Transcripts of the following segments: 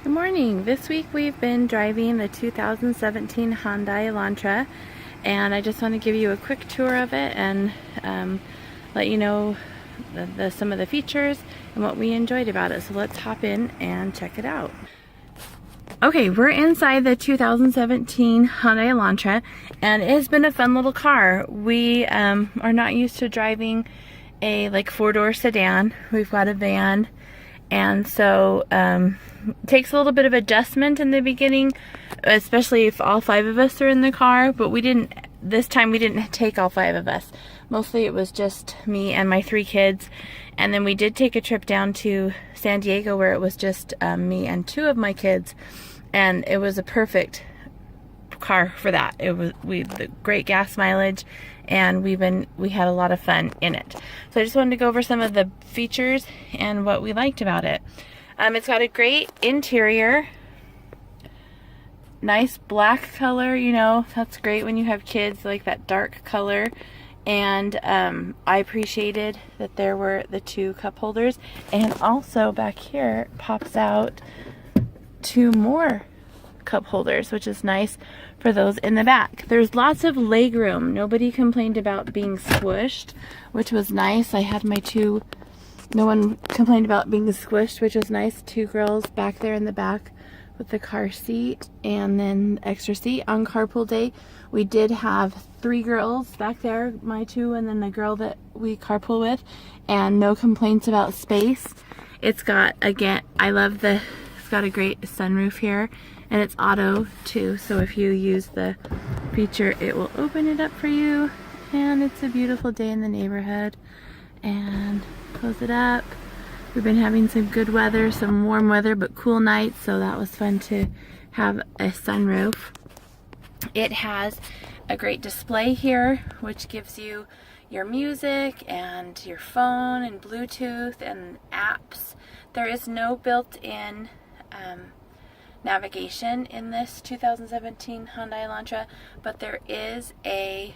Good morning. This week we've been driving the 2017 Hyundai Elantra, and I just want to give you a quick tour of it and let you know some of the features and what we enjoyed about it. So let's hop in and check it out. Okay, we're inside the 2017 Hyundai Elantra, and it has been a fun little car. We are not used to driving a four-door sedan. We've got a van, and so it takes a little bit of adjustment in the beginning, especially if all five of us are in the car. But this time we didn't take all five of us. Mostly it was just me and my three kids. And then we did take a trip down to San Diego where it was just me and two of my kids. And it was a perfect car for that. It was the great gas mileage, and we had a lot of fun in it. So I just wanted to go over some of the features and what we liked about it. It's got a great interior, nice black color. You know, that's great when you have kids, like that dark color. And I appreciated that there were the two cup holders, and also back here pops out two more cup holders, which is nice for those in the back. There's lots of leg room. Nobody complained about being squished, which was nice. No one complained about being squished, which was nice. Two girls back there in the back with the car seat and then extra seat. On carpool day, we did have three girls back there, my two and then the girl that we carpool with, and no complaints about space. It's got, again, it's got a great sunroof here, and it's auto too, so if you use the feature it will open it up for you. And it's a beautiful day in the neighborhood, and close it up. We've been having some good weather, some warm weather but cool nights, so that was fun to have a sunroof. It has a great display here, which gives you your music and your phone and Bluetooth and apps. There is no built-in navigation in this 2017 Hyundai Elantra, but there is a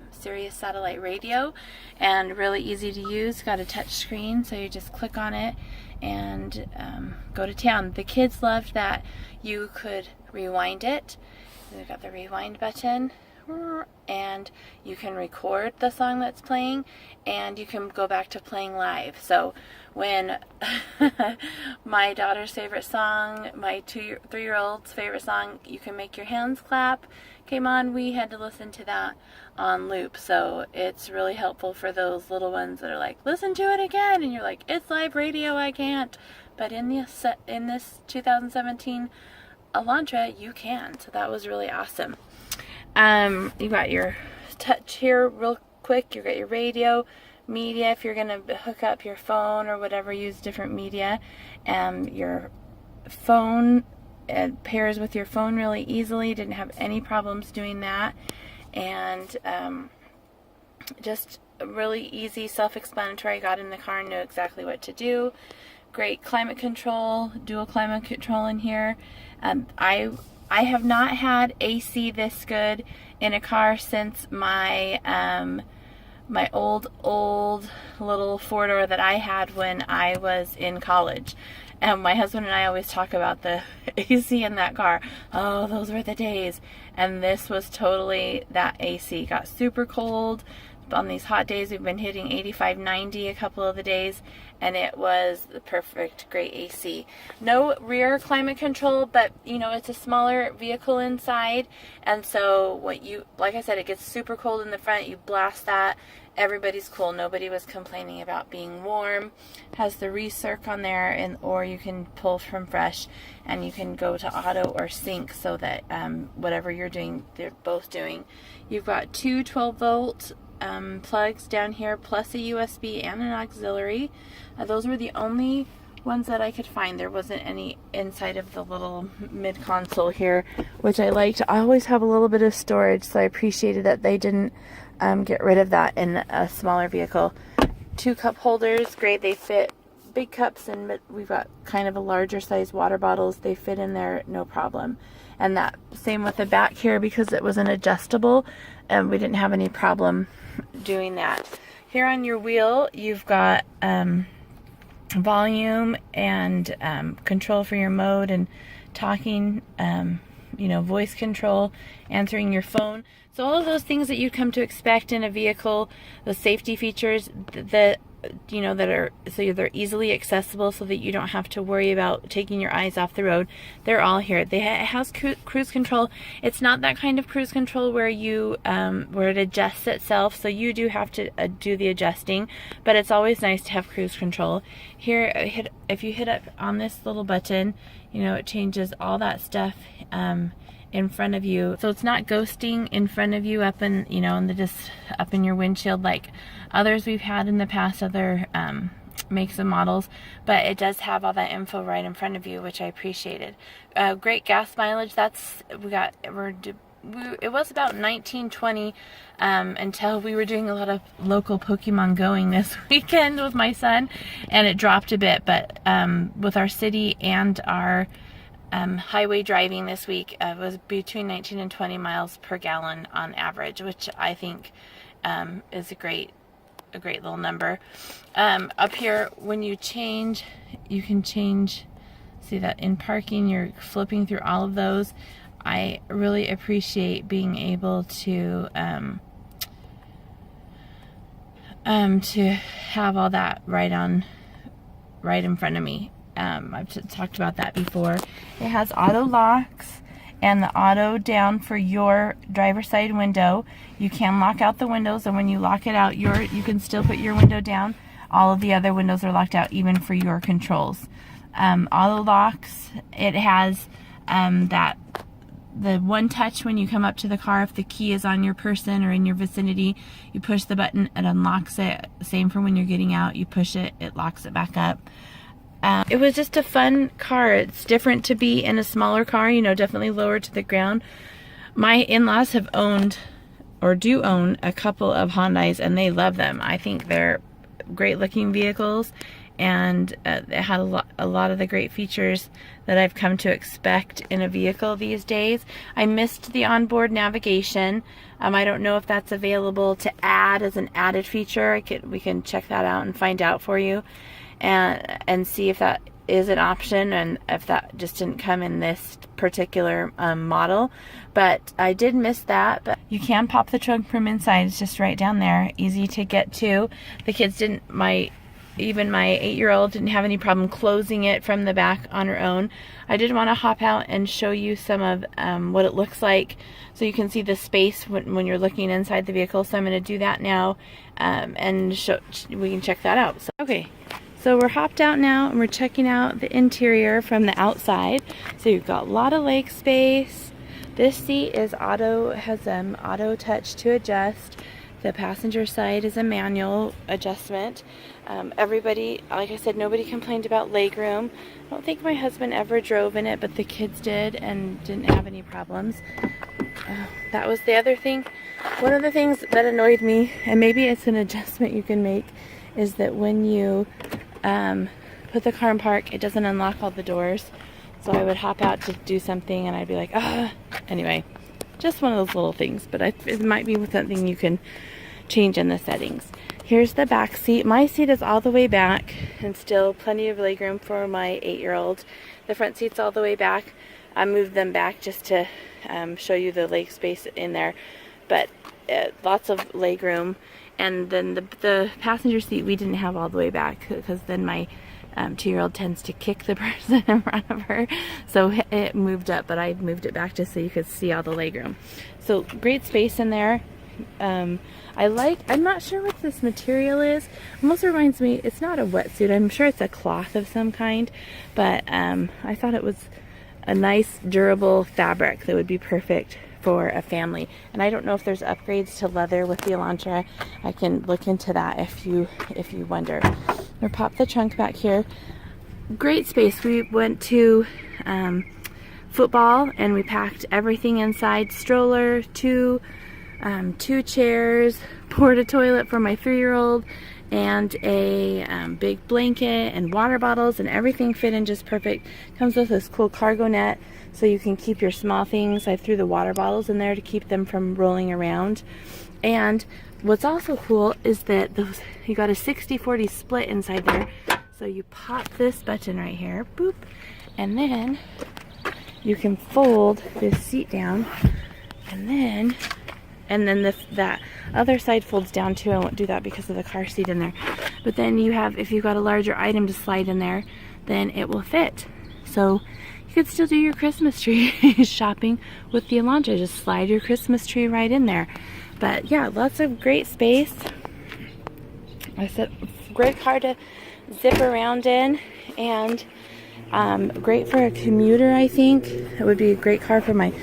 Sirius satellite radio, and really easy to use. Got a touch screen, so you just click on it and go to town. The kids loved that you could rewind it. We've got the rewind button, and you can record the song that's playing, and you can go back to playing live. So when my daughter's favorite song, my 3-year-old's favorite song, You Can Make Your Hands Clap, came on, we had to listen to that on loop. So it's really helpful for those little ones that are like, listen to it again, and you're like, it's live radio, I can't. But in this 2017 Elantra, you can. So that was really awesome. You got your touch here real quick. You got your radio, media if you're gonna hook up your phone or whatever, use different media. Your phone, it pairs with your phone really easily. Didn't have any problems doing that. And just really easy, self-explanatory. Got in the car and knew exactly what to do. Great climate control, dual climate control in here. I have not had AC this good in a car since my my old little four-door that I had when I was in college. And my husband and I always talk about the AC in that car. Oh, those were the days. And this was totally that AC. Got super cold. On these hot days, we've been hitting 85, 90 a couple of the days, and it was the perfect, great AC. No rear climate control, but you know, it's a smaller vehicle inside, and so like I said, it gets super cold in the front, you blast that, everybody's cool. Nobody was complaining about being warm. Has the recirc on there, or you can pull from fresh, and you can go to auto or sync, so that whatever you're doing, they're both doing. You've got two 12-volt plugs down here, plus a USB and an auxiliary. Those were the only ones that I could find. There wasn't any inside of the little mid console here, which I liked. I always have a little bit of storage, so I appreciated that they didn't get rid of that in a smaller vehicle. Two cup holders, great. They fit big cups, and we've got kind of a larger size water bottles. They fit in there no problem. And that same with the back here, because it was an adjustable, and we didn't have any problem doing that. Here on your wheel, you've got volume and control for your mode and talking, you know, voice control, answering your phone. So all of those things that you'd come to expect in a vehicle, the safety features that you know, that are, so they're easily accessible so that you don't have to worry about taking your eyes off the road. They're all here. It has cruise control. It's not that kind of cruise control where you where it adjusts itself, so you do have to do the adjusting, but it's always nice to have cruise control. Here, if you hit up on this little button, you know, it changes all that stuff in front of you, so it's not ghosting in front of you up in, you know, in the just up in your windshield like others we've had in the past, other makes and models, but it does have all that info right in front of you, which I appreciated. Great gas mileage. It was about 19-20 until we were doing a lot of local Pokemon going this weekend with my son, and it dropped a bit, but with our city and our highway driving this week, was between 19 and 20 miles per gallon on average, which I think is a great little number. Up here, when you change, you can change, see that in parking, you're flipping through all of those. I really appreciate being able to have all that right in front of me. I've talked about that before. It has auto locks and the auto down for your driver's side window. You can lock out the windows, and when you lock it out, you can still put your window down. All of the other windows are locked out, even for your controls. Auto locks. It has the one touch when you come up to the car. If the key is on your person or in your vicinity, you push the button, it unlocks it. Same for when you're getting out. You push it, it locks it back up. It was just a fun car. It's different to be in a smaller car, you know, definitely lower to the ground. My in-laws have owned, or do own, a couple of Hyundais, and they love them. I think they're great looking vehicles, and it had a lot of the great features that I've come to expect in a vehicle these days. I missed the onboard navigation. I don't know if that's available to add as an added feature. We can check that out and find out for you, and see if that is an option, and if that just didn't come in this particular model. But I did miss that. But you can pop the trunk from inside. It's just right down there, easy to get to. The kids didn't, even my 8-year-old didn't have any problem closing it from the back on her own. I did want to hop out and show you some of what it looks like, so you can see the space when you're looking inside the vehicle. So I'm going to do that now, and we can check that out. So we're hopped out now, and we're checking out the interior from the outside. So you've got a lot of leg space. This seat is has auto touch to adjust. The passenger side is a manual adjustment. Everybody, like I said, nobody complained about legroom. I don't think my husband ever drove in it, but the kids did and didn't have any problems. That was the other thing. One of the things that annoyed me, and maybe it's an adjustment you can make, is that when you put the car in park, it doesn't unlock all the doors. So I would hop out to do something, and I'd be like, ah. Anyway, just one of those little things, but it might be something you can change in the settings. Here's the back seat. My seat is all the way back, and still plenty of legroom for my 8-year-old. The front seat's all the way back. I moved them back just to show you the leg space in there, but lots of legroom. And then the passenger seat, we didn't have all the way back, because then my 2-year-old tends to kick the person in front of her. So it moved up, but I moved it back just so you could see all the legroom. So great space in there. I'm not sure what this material is. Almost reminds me, it's not a wetsuit. I'm sure it's a cloth of some kind, but I thought it was a nice durable fabric that would be perfect for a family. And I don't know if there's upgrades to leather with the Elantra. I can look into that if you wonder. Or pop the trunk back here. Great space. We went to football, and we packed everything inside. Stroller, two chairs, porta toilet for my 3-year-old, and a big blanket and water bottles, and everything fit in just perfect. Comes with this cool cargo net, so you can keep your small things. I threw the water bottles in there to keep them from rolling around. And what's also cool is that you got a 60-40 split inside there. So you pop this button right here, boop, and then you can fold this seat down, and then that other side folds down too. I won't do that because of the car seat in there. But then you have, if you've got a larger item to slide in there, then it will fit. So you could still do your Christmas tree shopping with the Elantra. Just slide your Christmas tree right in there. But yeah, lots of great space. I said, great car to zip around in, and great for a commuter, I think. It would be a great car for my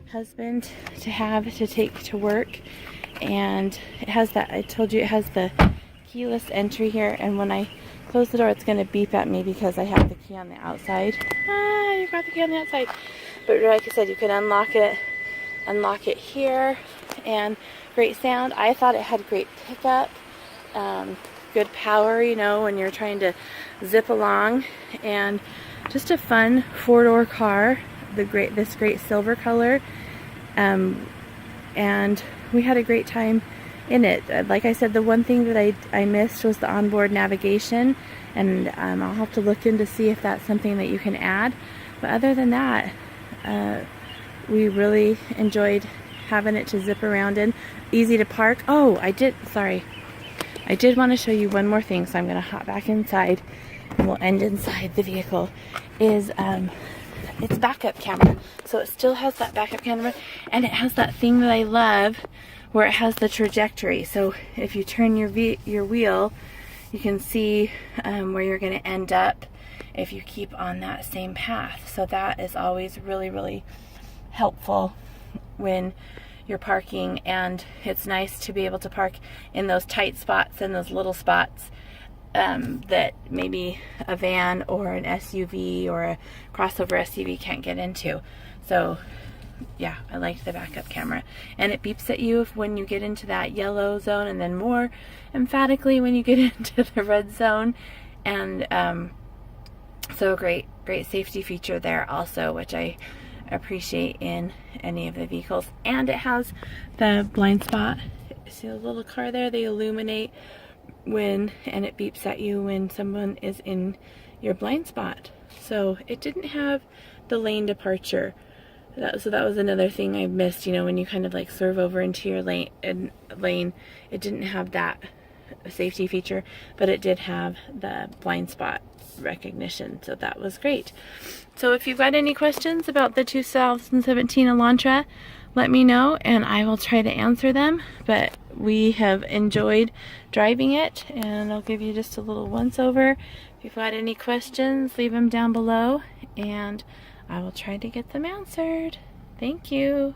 husband to have to take to work. And it has that, I told you, it has the keyless entry here, and when I close the door it's going to beep at me because I have the key on the outside. You got the key on the outside. But like I said, you can unlock it here, and great sound. I thought it had great pickup, good power, you know, when you're trying to zip along, and just a fun four-door car. This great silver color, and we had a great time in it. Like I said, the one thing that I missed was the onboard navigation, and I'll have to look in to see if that's something that you can add. But other than that, we really enjoyed having it to zip around in. Easy to park. Oh, I did want to show you one more thing, so I'm going to hop back inside, and we'll end inside the vehicle. Is its backup camera. So it still has that backup camera, and it has that thing that I love where it has the trajectory. So if you turn your wheel, you can see where you're going to end up if you keep on that same path. So that is always really, really helpful when you're parking, and it's nice to be able to park in those tight spots and those little spots that maybe a van or an SUV or a crossover SUV can't get into. So yeah, I liked the backup camera, and it beeps at you when you get into that yellow zone, and then more emphatically when you get into the red zone. And so a great safety feature there also, which I appreciate in any of the vehicles. And it has the blind spot. See the little car there? They illuminate and it beeps at you when someone is in your blind spot. So it didn't have the lane departure. So that was another thing I missed, you know, when you kind of like swerve over into your lane, it didn't have that safety feature, but it did have the blind spot recognition, so that was great. So if you've got any questions about the 2017 Elantra, let me know and I will try to answer them. But we have enjoyed driving it, and I'll give you just a little once over. If you've got any questions, leave them down below and I will try to get them answered. Thank you.